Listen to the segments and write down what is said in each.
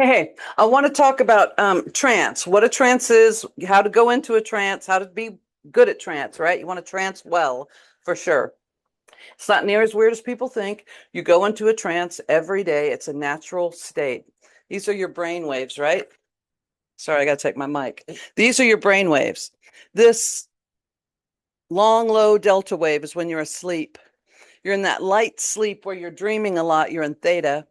Hey, I want to talk about trance, what a trance is, how to go into a trance, how to be good at trance, right? You want to trance well, for sure. It's not near as weird as people think. You go into a trance every day. It's a natural state. These are your brain waves, right? Sorry, I got to take my mic. These are your brain waves. This long, low delta wave is when you're asleep. You're in that light sleep where you're dreaming a lot. You're in theta.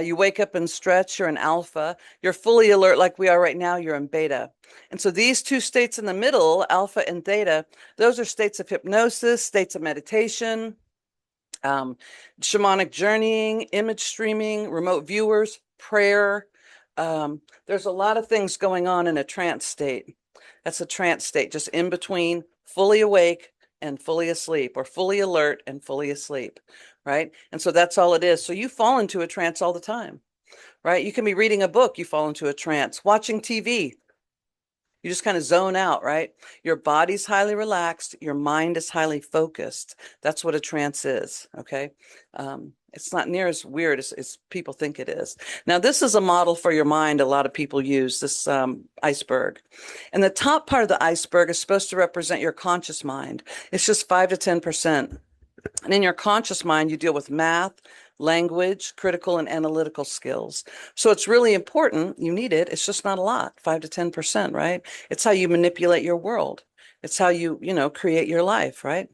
You wake up and stretch. You're in alpha. You're fully alert like we are right now. You're in beta. And so these two states in the middle, alpha and theta, those are states of hypnosis, states of meditation, um, shamanic journeying, image streaming, remote viewers, prayer. There's a lot of things going on in a trance state. That's a trance state, just in between fully awake and fully asleep, or fully alert and fully asleep, right? And so that's all it is. So you fall into a trance all the time, right? You can be reading a book, you fall into a trance, watching TV, you just kind of zone out, right? Your body's highly relaxed, your mind is highly focused. That's what a trance is, okay? It's not near as weird as people think it is. Now, this is a model for your mind a lot of people use, this iceberg. And the top part of the iceberg is supposed to represent your conscious mind. It's just 5 to 10%. And in your conscious mind, you deal with math, language, critical and analytical skills. So it's really important. You need it. It's just not a lot, 5 to 10%, right? It's how you manipulate your world. It's how you create your life, right?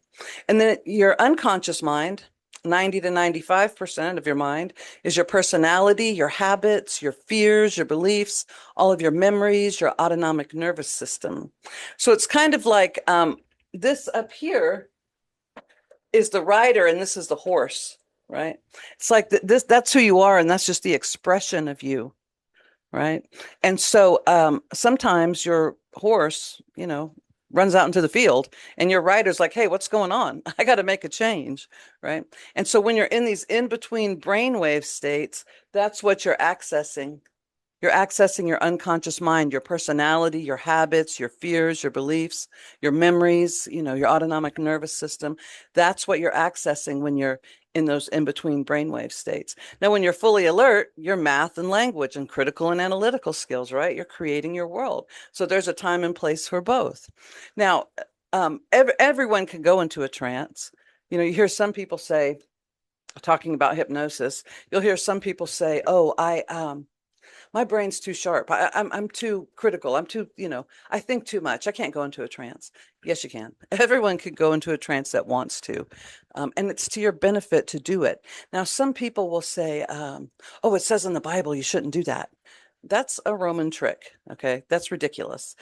And then your unconscious mind, 90 to 95% of your mind is your personality, your habits, your fears, your beliefs, all of your memories, your autonomic nervous system. So it's kind of like this up here is the rider and this is the horse, right? It's like that's who you are and that's just the expression of you, right? And so sometimes your horse, runs out into the field and your rider's like, hey, what's going on? I got to make a change, right? And so when you're in these in between brainwave states, that's what you're accessing. You're accessing your unconscious mind, your personality, your habits, your fears, your beliefs, your memories, your autonomic nervous system. That's what you're accessing when you're in those in between brainwave states. Now, when you're fully alert, your math and language and critical and analytical skills, right? You're creating your world. So there's a time and place for both. Now, everyone can go into a trance. You hear some people say, talking about hypnosis, you'll hear some people say, oh, my brain's too sharp. I'm too critical. I'm too, I think too much. I can't go into a trance. Yes, you can. Everyone could go into a trance that wants to. And it's to your benefit to do it. Now, some people will say, oh, it says in the Bible you shouldn't do that. That's a Roman trick. Okay. That's ridiculous.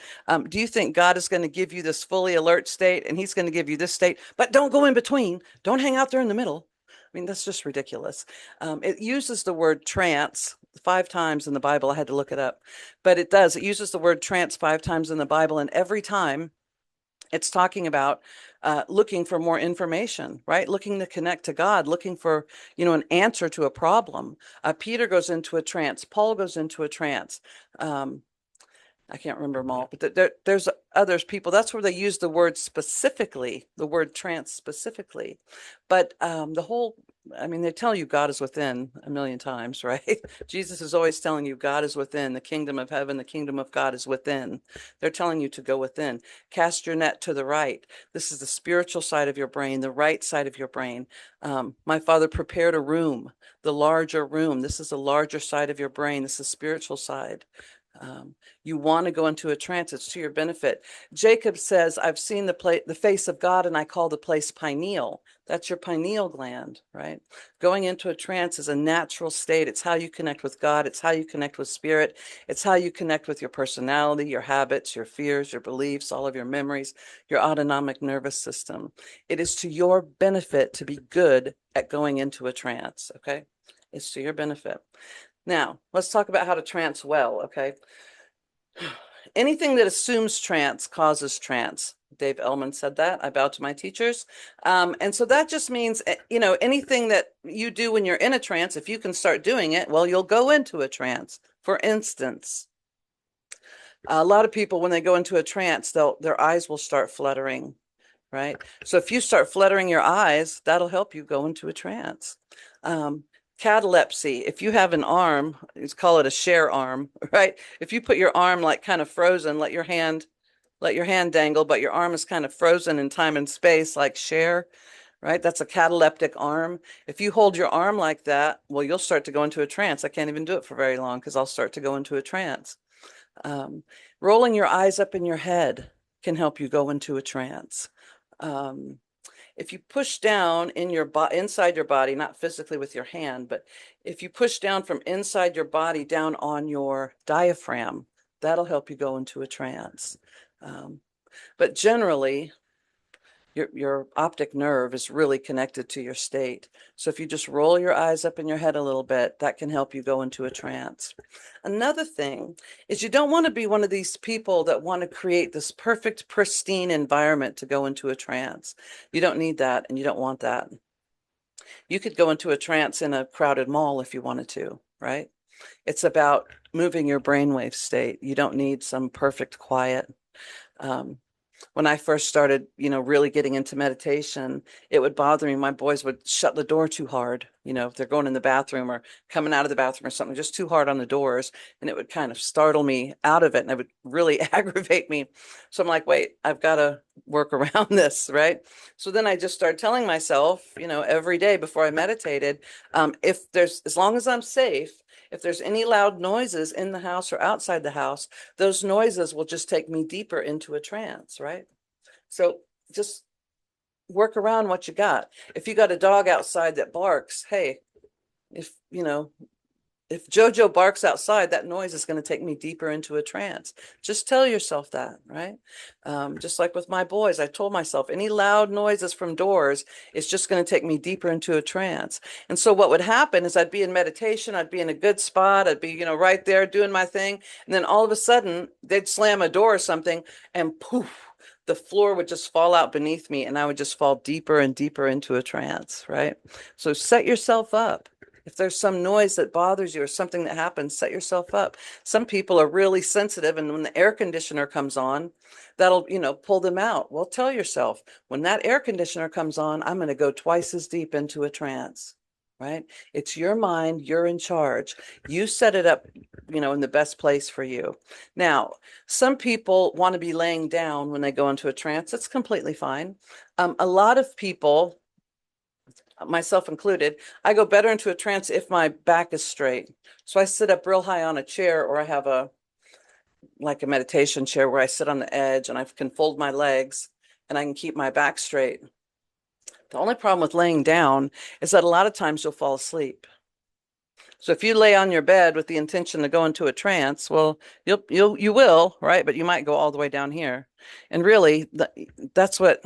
Do you think God is going to give you this fully alert state and he's going to give you this state, but don't go in between? Don't hang out there in the middle. I mean, that's just ridiculous. It uses the word trance 5 times in the Bible. I had to look it up, but it does. It uses the word trance 5 times in the Bible, and every time it's talking about looking for more information, right? Looking to connect to God, looking for, an answer to a problem. Peter goes into a trance. Paul goes into a trance. I can't remember them all, but there's others people. That's where they use the word specifically, the word trance specifically. But I mean, they tell you God is within a million times, right? Jesus is always telling you God is within, the kingdom of heaven, the kingdom of God is within. They're telling you to go within. Cast your net to the right. This is the spiritual side of your brain, the right side of your brain. My father prepared a room, the larger room. This is the larger side of your brain. This is the spiritual side. You want to go into a trance. It's to your benefit. Jacob says, I've seen the face of God and I call the place pineal. That's your pineal gland, right? Going into a trance is a natural state. It's how you connect with God. It's how you connect with spirit. It's how you connect with your personality, your habits, your fears, your beliefs, all of your memories, your autonomic nervous system. It is to your benefit to be good at going into a trance, okay? It's to your benefit. Now, let's talk about how to trance well, okay? Anything that assumes trance causes trance. Dave Ellman said that. I bow to my teachers. And so that just means, anything that you do when you're in a trance, if you can start doing it, well, you'll go into a trance. For instance, a lot of people, when they go into a trance, their eyes will start fluttering, right? So if you start fluttering your eyes, that'll help you go into a trance. catalepsy. If you have an arm, let's call it a share arm, right? If you put your arm like kind of frozen, let your hand dangle, but your arm is kind of frozen in time and space, like share, right? That's a cataleptic arm. If you hold your arm like that, well, you'll start to go into a trance. I can't even do it for very long because I'll start to go into a trance. Um, Rolling your eyes up in your head can help you go into a trance. Um, if you push down in your inside your body, not physically with your hand, but if you push down from inside your body down on your diaphragm, that'll help you go into a trance. But generally, your optic nerve is really connected to your state. So if you just roll your eyes up in your head a little bit, that can help you go into a trance. Another thing is you don't want to be one of these people that want to create this perfect, pristine environment to go into a trance. You don't need that, and you don't want that. You could go into a trance in a crowded mall if you wanted to, right? It's about moving your brainwave state. You don't need some perfect quiet. Um, when I first started, really getting into meditation, it would bother me. My boys would shut the door too hard. If they're going in the bathroom or coming out of the bathroom or something, just too hard on the doors. And it would kind of startle me out of it. And it would really aggravate me. So I'm like, wait, I've got to work around this, right? So then I just started telling myself, every day before I meditated, as long as I'm safe, if there's any loud noises in the house or outside the house, those noises will just take me deeper into a trance, right? So just work around what you got. If you got a dog outside that barks, hey, if Jojo barks outside, that noise is going to take me deeper into a trance. Just tell yourself that, right? Just like with my boys, I told myself any loud noises from doors is just going to take me deeper into a trance. And so what would happen is I'd be in meditation, I'd be in a good spot, I'd be, right there doing my thing. And then all of a sudden they'd slam a door or something and poof, the floor would just fall out beneath me and I would just fall deeper and deeper into a trance, right? So set yourself up. If there's some noise that bothers you or something that happens, set yourself up. Some people are really sensitive, and when the air conditioner comes on, that'll, pull them out. Well, tell yourself, when that air conditioner comes on, I'm going to go twice as deep into a trance, right? It's your mind, you're in charge. You set it up, in the best place for you. Now, some people want to be laying down when they go into a trance. That's completely fine. A lot of people, myself included, I go better into a trance if my back is straight. So I sit up real high on a chair, or I have like a meditation chair where I sit on the edge and I can fold my legs and I can keep my back straight. The only problem with laying down is that a lot of times you'll fall asleep. So if you lay on your bed with the intention to go into a trance, well, you will, right? But you might go all the way down here. And really, that's what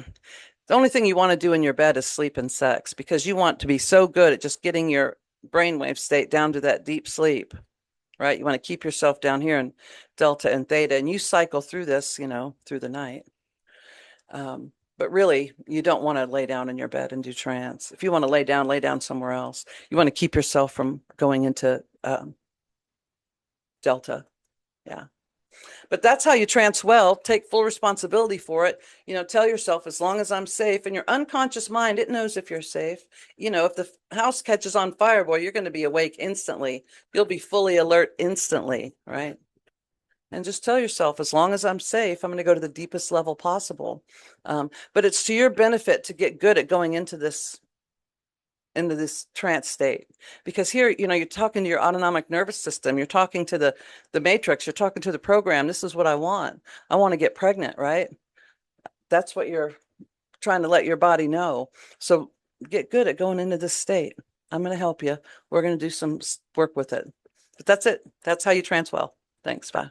the only thing you want to do in your bed is sleep and sex, because you want to be so good at just getting your brainwave state down to that deep sleep, right? You want to keep yourself down here in delta and theta, and you cycle through this, through the night. But really, you don't want to lay down in your bed and do trance. If you want to lay down somewhere else. You want to keep yourself from going into delta. Yeah. But that's how you trance well. Take full responsibility for it. Tell yourself, as long as I'm safe, and your unconscious mind, it knows if you're safe. If the house catches on fire, boy, you're going to be awake instantly. You'll be fully alert instantly, right? And just tell yourself, as long as I'm safe, I'm going to go to the deepest level possible. But it's to your benefit to get good at going into this trance state, because here, you're talking to your autonomic nervous system, you're talking to the matrix, you're talking to the program. This is what I want to get pregnant, right? That's what you're trying to let your body know. So get good at going into this state. I'm going to help you. We're going to do some work with it. But that's it. That's how you trance well. Thanks. Bye.